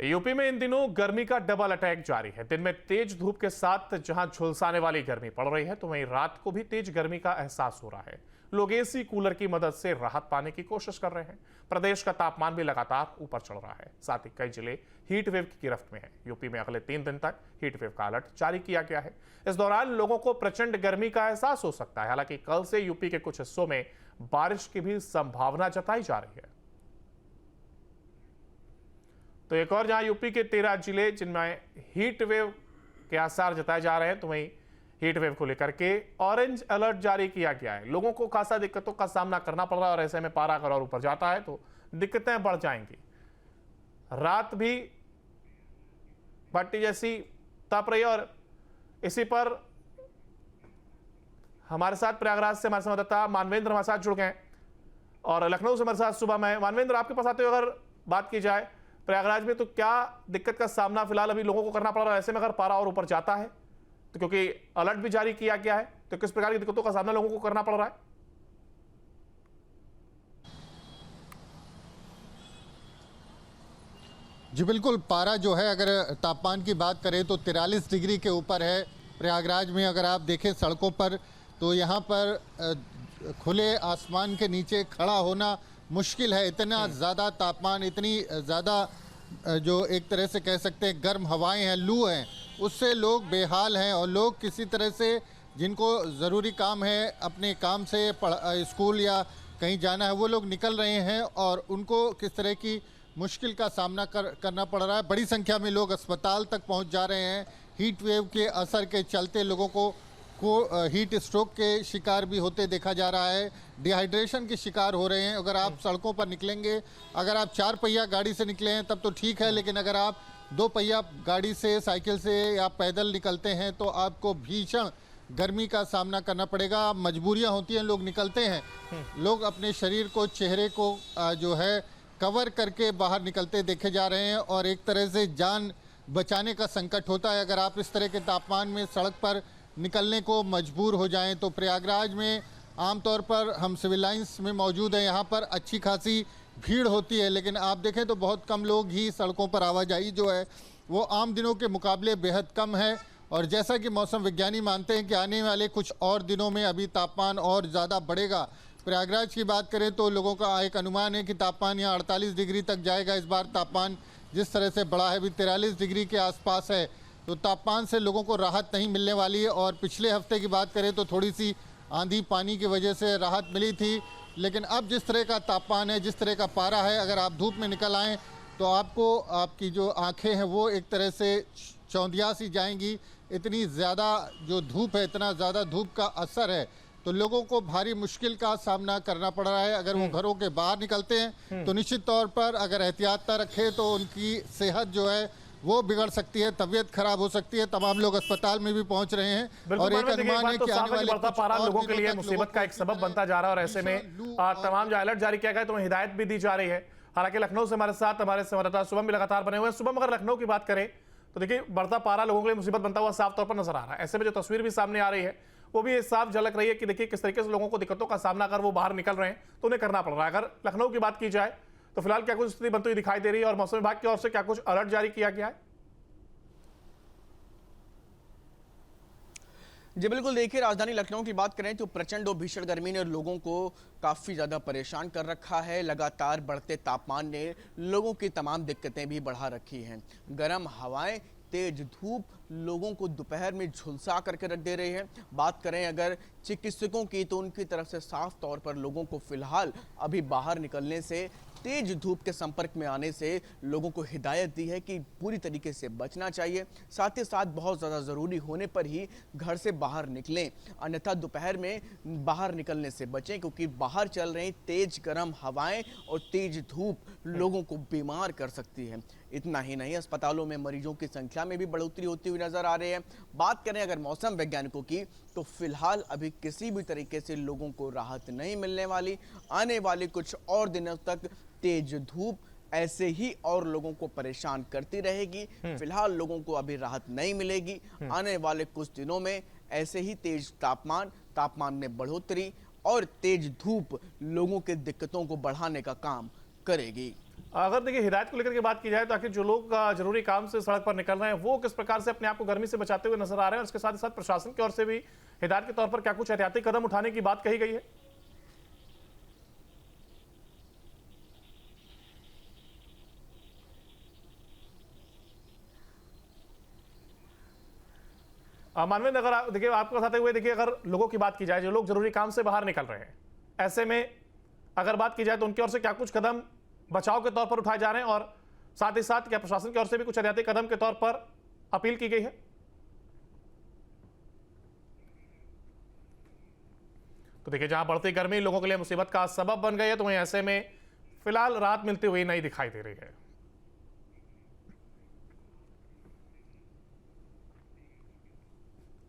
UP में इन दिनों गर्मी का डबल अटैक जारी है। दिन में तेज धूप के साथ जहां झुलसाने वाली गर्मी पड़ रही है, तो वहीं रात को भी तेज गर्मी का एहसास हो रहा है। लोग एसी कूलर की मदद से राहत पाने की कोशिश कर रहे हैं। प्रदेश का तापमान भी लगातार ऊपर चढ़ रहा है। साथ ही कई जिले हीट वेव की गिरफ्त में है। यूपी में अगले 3 दिन तक हीट वेव का अलर्ट जारी किया गया है। इस दौरान लोगों को प्रचंड गर्मी का एहसास हो सकता है। हालांकि कल से यूपी के कुछ हिस्सों में बारिश की भी संभावना जताई जा रही है। तो एक और जहां यूपी के 13 जिले जिनमें हीट वेव के आसार जताए जा रहे हैं, तो वहीं हीट वेव को लेकर के ऑरेंज अलर्ट जारी किया गया है। लोगों को खासा दिक्कतों का सामना करना पड़ रहा है और ऐसे में पारा अगर और ऊपर जाता है तो दिक्कतें बढ़ जाएंगी। रात भी भट्टी जैसी तप रही है और इसी पर हमारे साथ प्रयागराज से हमारे संवाददाता मानवेंद्र हमारे साथ जुड़ गए और लखनऊ से हमारे साथ सुबह में। मानवेंद्र, आपके पास आते हुए अगर बात की जाए प्रयागराज में, तो क्या दिक्कत का सामना फिलहाल अभी लोगों को करना पड़ रहा है? ऐसे में अगर पारा और ऊपर जाता है तो क्योंकि अलर्ट भी जारी किया गया है, तो किस प्रकार की दिक्कतों का सामना लोगों को करना पड़ रहा है? जी बिल्कुल, पारा जो है अगर तापमान की बात करें तो 43 डिग्री के ऊपर है प्रयागराज में। अगर आप देखें सड़कों पर तो यहाँ पर खुले आसमान के नीचे खड़ा होना मुश्किल है। इतना ज़्यादा तापमान, इतनी ज़्यादा जो एक तरह से कह सकते हैं गर्म हवाएं हैं, लू हैं, उससे लोग बेहाल हैं। और लोग किसी तरह से जिनको ज़रूरी काम है, अपने काम से स्कूल या कहीं जाना है, वो लोग निकल रहे हैं और उनको किस तरह की मुश्किल का सामना करना पड़ रहा है। बड़ी संख्या में लोग अस्पताल तक पहुंच जा रहे हैं। हीट वेव के असर के चलते लोगों को हीट स्ट्रोक के शिकार भी होते देखा जा रहा है। डिहाइड्रेशन के शिकार हो रहे हैं। अगर आप सड़कों पर निकलेंगे, अगर आप 4 पहिया गाड़ी से निकले हैं तब तो ठीक है, लेकिन अगर आप 2 पहिया गाड़ी से, साइकिल से या पैदल निकलते हैं तो आपको भीषण गर्मी का सामना करना पड़ेगा। मजबूरियां होती हैं, लोग निकलते हैं। लोग अपने शरीर को, चेहरे को जो है कवर करके बाहर निकलते देखे जा रहे हैं और एक तरह से जान बचाने का संकट होता है अगर आप इस तरह के तापमान में सड़क पर निकलने को मजबूर हो जाएं। तो प्रयागराज में आमतौर पर हम सिविल लाइंस में मौजूद हैं, यहाँ पर अच्छी खासी भीड़ होती है, लेकिन आप देखें तो बहुत कम लोग ही सड़कों पर आवाजाही जो है वो आम दिनों के मुकाबले बेहद कम है। और जैसा कि मौसम विज्ञानी मानते हैं कि आने वाले कुछ और दिनों में अभी तापमान और ज़्यादा बढ़ेगा। प्रयागराज की बात करें तो लोगों का एक अनुमान है कि तापमान यहाँ 48 डिग्री तक जाएगा। इस बार तापमान जिस तरह से बढ़ा है, अभी 43 डिग्री के आसपास है, तो तापमान से लोगों को राहत नहीं मिलने वाली है। और पिछले हफ्ते की बात करें तो थोड़ी सी आंधी पानी की वजह से राहत मिली थी, लेकिन अब जिस तरह का तापमान है, जिस तरह का पारा है, अगर आप धूप में निकल आएँ तो आपको, आपकी जो आंखें हैं वो एक तरह से चौंधिया सी जाएंगी। इतनी ज़्यादा जो धूप है, इतना ज़्यादा धूप का असर है, तो लोगों को भारी मुश्किल का सामना करना पड़ रहा है। अगर वो घरों के बाहर निकलते हैं तो निश्चित तौर पर अगर एहतियात न रखें तो उनकी सेहत जो है वो बिगड़ सकती है, तबीयत खराब हो सकती है। तमाम लोग अस्पताल में भी पहुंच रहे हैं और एक अनुमान है कि आने वाले बढ़ता पारा लोगों के लिए मुसीबत का एक सबब बनता जा रहा है और ऐसे में तमाम जो अलर्ट जारी किया गया है तो हिदायत भी दी जा रही है। हालांकि लखनऊ से हमारे साथ हमारे संवाददाता शुभम भी लगातार बने हुए हैं। शुभम, अगर लखनऊ की बात करें तो देखिए बढ़ता पारा लोगों के लिए मुसीबत बनता हुआ साफ तौर पर नजर आ रहा है। ऐसे में जो तस्वीर भी सामने आ रही है वो भी साफ झलक रही है कि देखिए किस तरीके से लोगों को दिक्कतों का सामना अगर वो बाहर निकल रहे हैं तो उन्हें करना पड़ रहा है। अगर लखनऊ की बात की जाए तो फिलहाल क्या कुछ स्थिति बनती हुई दिखाई दे रही है और मौसम विभाग की ओर से क्या कुछ अलर्ट जारी किया गया है? जी बिल्कुल, देखिए राजधानी लखनऊ की बात करें तो प्रचंड और भीषण गर्मी ने लोगों को काफ़ी ज़्यादा परेशान कर रखा है। लगातार बढ़ते तापमान ने लोगों की तमाम दिक्कतें भी बढ़ा रखी हैं। गर्म हवाएं, तेज धूप लोगों को दोपहर में झुलसा करके रख दे रही है। बात करें अगर चिकित्सकों की तो उनकी तरफ से साफ तौर पर लोगों को फिलहाल अभी बाहर निकलने से, तेज धूप के संपर्क में आने से लोगों को हिदायत दी है कि पूरी तरीके से बचना चाहिए। साथ ही साथ बहुत ज़्यादा ज़रूरी होने पर ही घर से बाहर निकलें, अन्यथा दोपहर में बाहर निकलने से बचें, क्योंकि बाहर चल रही तेज गर्म हवाएं और तेज धूप लोगों को बीमार कर सकती है। इतना ही नहीं, अस्पतालों में मरीजों की संख्या में भी बढ़ोतरी होती हुई नजर आ रही है। बात करें अगर मौसम वैज्ञानिकों की तो फिलहाल अभी किसी भी तरीके से लोगों को राहत नहीं मिलने वाली। आने वाले कुछ और दिनों तक तेज धूप ऐसे ही और लोगों को परेशान करती रहेगी। फिलहाल लोगों को अभी राहत नहीं मिलेगी। आने वाले कुछ दिनों में ऐसे ही तेज तापमान में बढ़ोतरी और तेज धूप लोगों के दिक्कतों को बढ़ाने का काम करेगी। अगर देखिए हिदायत को लेकर के बात की जाए तो आखिर जो लोग जरूरी काम से सड़क पर निकल रहे हैं वो किस प्रकार से अपने आप को गर्मी से बचाते हुए नजर आ रहे हैं, और इसके साथ ही साथ प्रशासन की ओर से भी हिदायत के तौर पर क्या कुछ एहतियाती कदम उठाने की बात कही गई है? मानवेंद्र, अगर देखिए आपको बताते हुए, देखिए अगर लोगों की बात की जाए जो लोग जरूरी काम से बाहर निकल रहे हैं, ऐसे में अगर बात की जाए तो उनकी ओर से क्या कुछ कदम बचाव के तौर पर उठाए जा रहे हैं, और साथ ही साथ क्या प्रशासन की ओर से भी कुछ एहतियाती कदम के तौर पर अपील की गई है? तो देखिए जहां बढ़ती गर्मी लोगों के लिए मुसीबत का सबब बन गई है, तो वहीं ऐसे में फिलहाल राहत मिलती हुई नहीं दिखाई दे रही है।